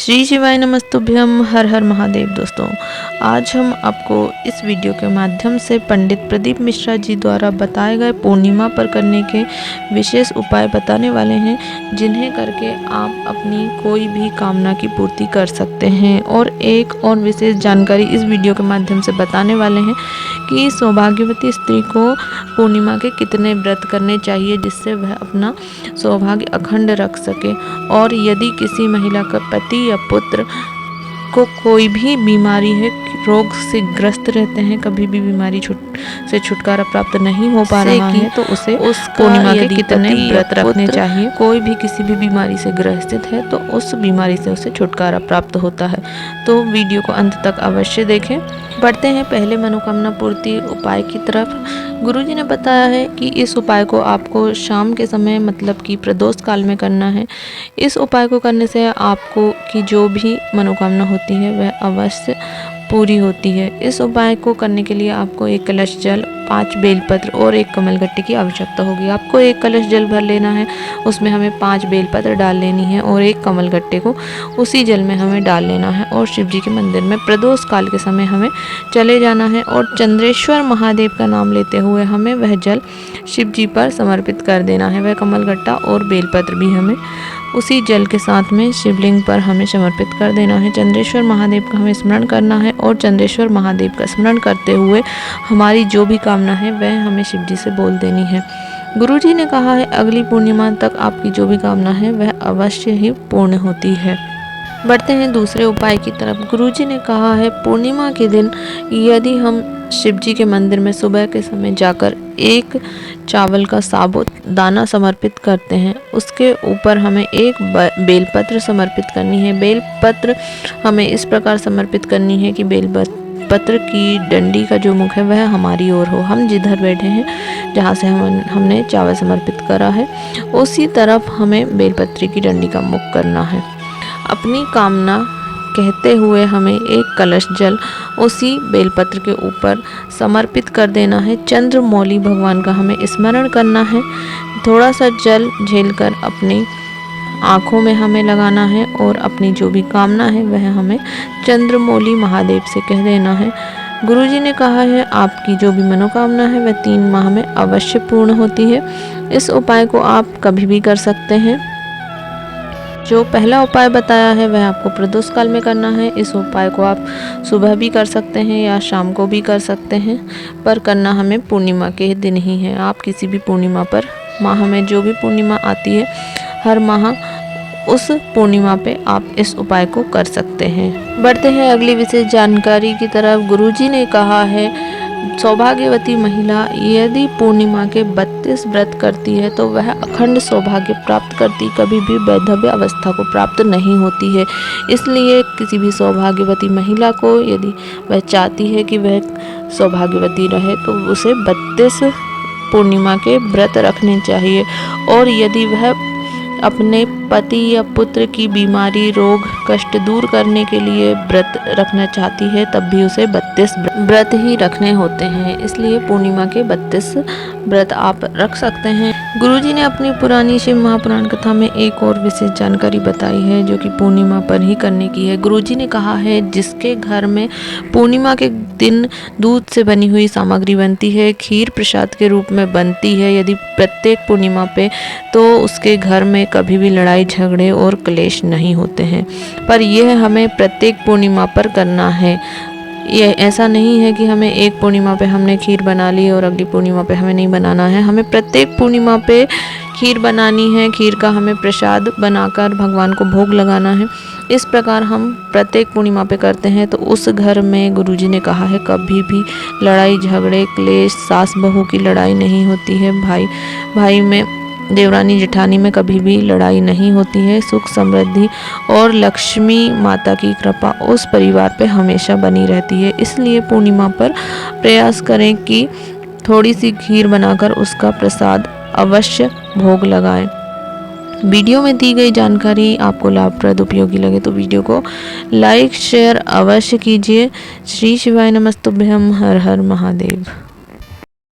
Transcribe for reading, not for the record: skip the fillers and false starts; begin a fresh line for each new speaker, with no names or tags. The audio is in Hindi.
श्री शिवाय नमस्तुभ्यम, हर हर महादेव। दोस्तों, आज हम आपको इस वीडियो के माध्यम से पंडित प्रदीप मिश्रा जी द्वारा बताए गए पूर्णिमा पर करने के विशेष उपाय बताने वाले हैं, जिन्हें करके आप अपनी कोई भी कामना की पूर्ति कर सकते हैं। और एक और विशेष जानकारी इस वीडियो के माध्यम से बताने वाले हैं कि सौभाग्यवती स्त्री को पूर्णिमा के कितने व्रत करने चाहिए, जिससे वह अपना सौभाग्य अखंड रख सके। और यदि किसी महिला का पति या पुत्र को कोई भी बीमारी है, रोग से ग्रस्त रहते हैं, कभी भी बीमारी से छुटकारा प्राप्त नहीं हो पा रहा है, तो उसे उस पूर्णिमा के कितने व्रत रखने चाहिए। कोई भी किसी भी बीमारी से ग्रसित है तो उस बीमारी से उसे छुटकारा प्राप्त होता है। तो वीडियो को अंत तक अवश्य देखें। बढ़ते हैं पहले मनोकामना पूर्ति उपाय की तरफ। गुरुजी ने बताया है कि इस उपाय को आपको शाम के समय, मतलब कि प्रदोष काल में करना है। इस उपाय को करने से आपको की जो भी मनोकामना होती है वह अवश्य पूरी होती है। इस उपाय को करने के लिए आपको 1 कलश जल, 5 बेलपत्र और 1 कमलगट्टे की आवश्यकता होगी। आपको 1 कलश जल भर लेना है, उसमें हमें 5 बेलपत्र डाल लेनी है और 1 कमलगट्टे को उसी जल में हमें डाल लेना है। और शिव जी के मंदिर में प्रदोष काल के समय हमें चले जाना है और चंद्रेश्वर महादेव का नाम लेते हुए हमें वह जल शिव जी पर समर्पित कर देना है। वह कमलगट्टा और बेलपत्र भी हमें उसी जल के साथ में शिवलिंग पर हमें समर्पित कर देना है। चंद्रेश्वर महादेव का हमें स्मरण करना है और चंद्रेश्वर महादेव का स्मरण करते हुए हमारी जो भी कामना है वह हमें शिव जी से बोल देनी है। गुरुजी ने कहा है अगली पूर्णिमा तक आपकी जो भी कामना है वह अवश्य ही पूर्ण होती है। बढ़ते हैं दूसरे उपाय की तरफ। गुरुजी ने कहा है पूर्णिमा के दिन यदि हम शिव जी के मंदिर में सुबह के समय जाकर 1 चावल का साबुत दाना समर्पित करते हैं, उसके ऊपर हमें 1 बेलपत्र समर्पित करनी है। बेलपत्र हमें इस प्रकार समर्पित करनी है कि बेलपत्र की डंडी का जो मुख है वह हमारी ओर हो। हम जिधर बैठे हैं, जहाँ से हमने चावल समर्पित करा है, उसी तरफ हमें बेलपत्र की डंडी का मुख करना है। अपनी कामना कहते हुए हमें 1 कलश जल उसी बेलपत्र के ऊपर समर्पित कर देना है। चंद्रमौली भगवान का हमें स्मरण करना है। थोड़ा सा जल झेलकर अपनी आँखों में हमें लगाना है और अपनी जो भी कामना है वह हमें चंद्रमौली महादेव से कह देना है। गुरुजी ने कहा है आपकी जो भी मनोकामना है वह 3 माह में अवश्य पूर्ण होती है। इस उपाय को आप कभी भी कर सकते हैं। जो पहला उपाय बताया है वह आपको प्रदोष काल में करना है। इस उपाय को आप सुबह भी कर सकते हैं या शाम को भी कर सकते हैं, पर करना हमें पूर्णिमा के दिन ही है। आप किसी भी पूर्णिमा पर, माह में जो भी पूर्णिमा आती है, हर माह उस पूर्णिमा पे आप इस उपाय को कर सकते हैं। बढ़ते हैं अगली विशेष जानकारी की तरफ। गुरुजी ने कहा है सौभाग्यवती महिला यदि पूर्णिमा के 32 व्रत करती है तो वह अखंड सौभाग्य प्राप्त करती, कभी भी वैधव्य अवस्था को प्राप्त नहीं होती है। इसलिए किसी भी सौभाग्यवती महिला को यदि वह चाहती है कि वह सौभाग्यवती रहे तो उसे 32 पूर्णिमा के व्रत रखने चाहिए। और यदि वह अपने पति या पुत्र की बीमारी, रोग, कष्ट दूर करने के लिए व्रत रखना चाहती है, तब भी उसे 32 व्रत ही रखने होते हैं। इसलिए पूर्णिमा के 32 व्रत आप रख सकते हैं। गुरुजी ने अपनी पुरानी शिव महापुराण कथा में एक और विशेष जानकारी बताई है, जो कि पूर्णिमा पर ही करने की है। गुरुजी ने कहा है जिसके घर में पूर्णिमा के दिन दूध से बनी हुई सामग्री बनती है, खीर प्रसाद के रूप में बनती है, यदि प्रत्येक पूर्णिमा पे, तो उसके घर में कभी भी लड़ाई झगड़े और क्लेश नहीं होते हैं। पर यह हमें प्रत्येक पूर्णिमा पर करना है। ये ऐसा नहीं है कि हमें एक पूर्णिमा पे हमने खीर बना ली और अगली पूर्णिमा पे हमें नहीं बनाना है। हमें प्रत्येक पूर्णिमा पे खीर बनानी है। खीर का हमें प्रसाद बनाकर भगवान को भोग लगाना है। इस प्रकार हम प्रत्येक पूर्णिमा पे करते हैं तो उस घर में गुरुजी ने कहा है कभी भी लड़ाई झगड़े, क्लेश, सास बहू की लड़ाई नहीं होती है। भाई भाई में, देवरानी जेठानी में कभी भी लड़ाई नहीं होती है। सुख, समृद्धि और लक्ष्मी माता की कृपा उस परिवार पे हमेशा बनी रहती है। इसलिए पूर्णिमा पर प्रयास करें कि थोड़ी सी खीर बनाकर उसका प्रसाद अवश्य भोग लगाएं। वीडियो में दी गई जानकारी आपको लाभप्रद उपयोगी लगे तो वीडियो को लाइक शेयर अवश्य कीजिए। श्री शिवाय नमस्तुभ्यम, हर हर महादेव।